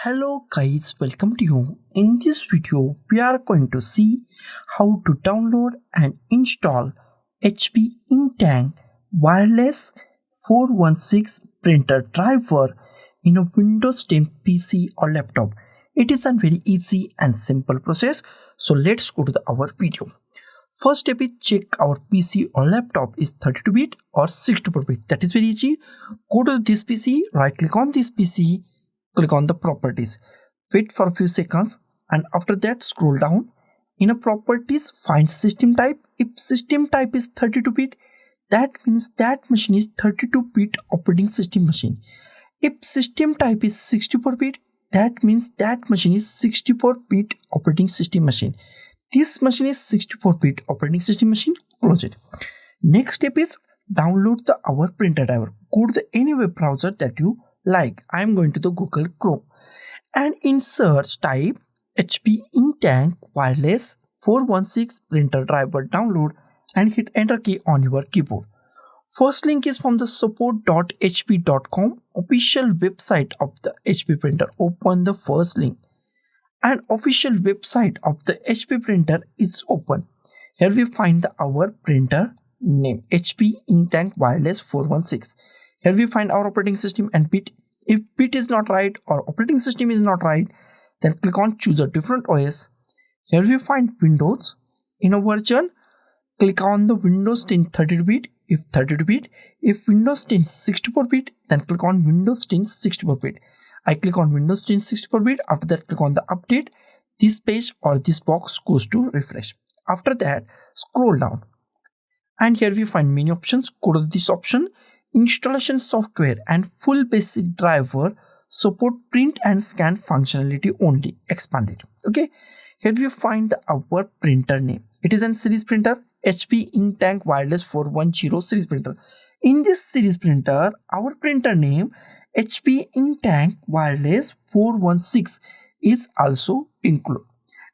Hello guys, welcome to you. In this video, we are going to see how to download and install HP Inktank Wireless 416 printer driver in a Windows 10 PC or laptop. It is a very easy and simple process. So let's go to our video. First step is check our PC or laptop is 32-bit or 64-bit. That is very easy. Go to this PC, right click on this PC, click on the properties, wait for a few seconds, and after that scroll down. In a properties, find system type. If system type is 32-bit, that means that machine is 32-bit operating system machine. If system type is 64-bit, that means that machine is 64-bit operating system machine. This machine is 64-bit operating system machine. Close it. Next step is download our printer driver. Go to any web browser that you like. I am going to the Google Chrome and in search type HP Inktank Wireless 416 printer driver download and hit enter key on your keyboard. First link is from the support.hp.com official website of the HP printer. Open the first link and official website of the HP printer is open. Here we find our printer name HP Inktank Wireless 416. Here we find our operating system and bit. If bit is not right or operating system is not right, then click on choose a different OS. Here we find Windows. In a version, click on the Windows 10 32-bit if 32-bit. If Windows 10 64-bit, then click on Windows 10 64-bit. I click on Windows 10 64-bit. After that, click on the update. This page or this box goes to refresh. After that, scroll down. And here we find many options. Go to this option. Installation software and full basic driver support print and scan functionality only. Expanded. Okay. Here we find our printer name. It is a series printer. HP Inktank Wireless 410 series printer. In this series printer, our printer name HP Inktank Wireless 416 is also included.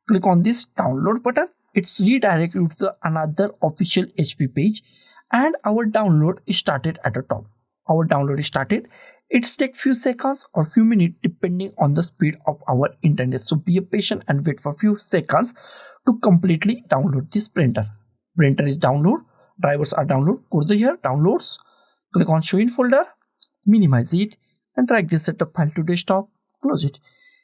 Click on this download button. It's redirect you to another official HP page and our download is started at the top. Our download is started. It's take few seconds or few minutes depending on the speed of our internet. So be patient and wait for few seconds to completely download this printer. Printer is download. Drivers are download. Go to here, downloads. Click on show in folder. Minimize it and drag this setup file to desktop. Close it.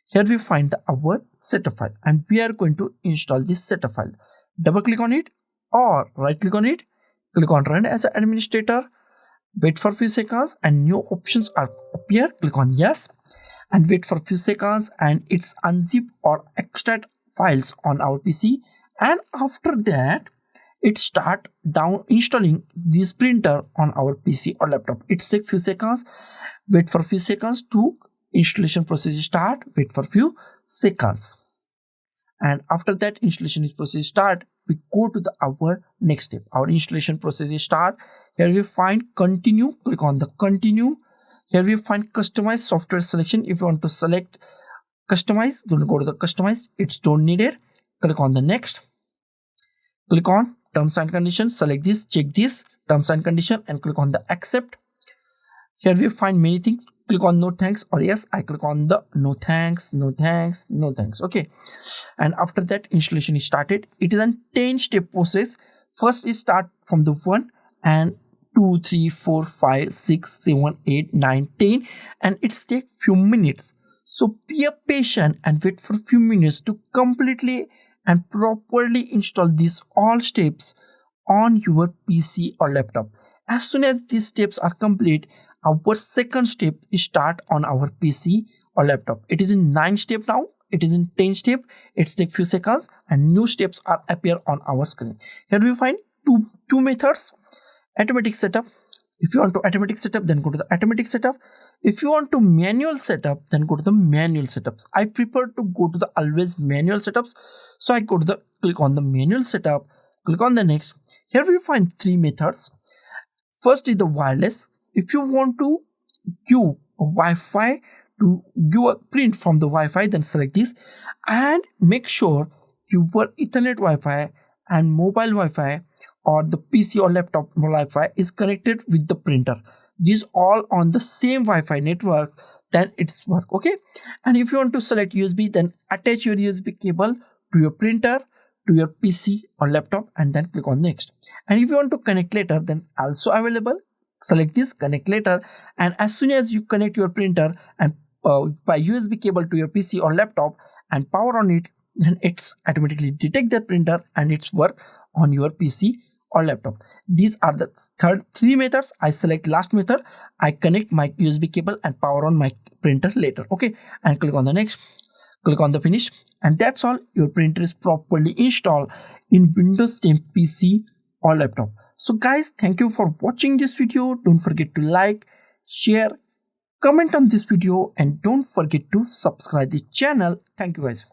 Here we find our setup file and we are going to install this setup file. Double click on it or right click on it. Click on run as an administrator. Wait for a few seconds and new options are appear. Click on yes and wait for a few seconds and it's unzip or extract files on our PC. And after that, it start down installing this printer on our PC or laptop. It takes few seconds. Wait for a few seconds to installation process start. Wait for a few seconds. And after that installation is process start, we go to our next step. Our installation process is start. Here we find continue. Click on the continue. Here we find customize software selection. If you want to select customize, don't go to the customize. It's don't need it. Click on the next. Click on terms and conditions. Select this. Check this terms and condition and click on the accept. Here we find many things. Click on no thanks or yes. I click on the no thanks, no thanks, no thanks. Okay. And after that installation is started. It is a 10-step process. First is start from the 1 and 2, 3, 4, 5, 6, 7, 8, 9, 10 and it takes few minutes. So be patient and wait for a few minutes to completely and properly install these all steps on your PC or laptop. As soon as these steps are complete, our second step is start on our PC or laptop. It is in 9 step now. It is in 10 step. It takes few seconds and new steps are appear on our screen. Here we find two methods. Automatic setup. If you want to automatic setup, then go to the automatic setup. If you want to manual setup, then go to the manual setups. I prefer to go to the always manual setups. So I go to the click on the manual setup. Click on the next. Here we find 3 methods. First is the wireless. If you want to give a Wi-Fi to give a print from the Wi-Fi, then select this and make sure your Ethernet Wi-Fi and mobile Wi-Fi or the PC or laptop Wi-Fi is connected with the printer. These all on the same Wi-Fi network. then it's work. Okay, and if you want to select USB, then attach your USB cable to your printer, to your PC or laptop, and then click on next. And if you want to connect later, then also available, select this connect later, and as soon as you connect your printer and by USB cable to your PC or laptop and power on it, then it's automatically detect the printer and it's work on your PC or laptop. These are the three methods. I select last method. I connect my USB cable and power on my printer later. Okay, and click on the next, click on the finish, and that's all. Your printer is properly installed in Windows 10 PC or laptop. So guys, thank you for watching this video. Don't forget to like, share, comment on this video, and don't forget to subscribe the channel. Thank you guys.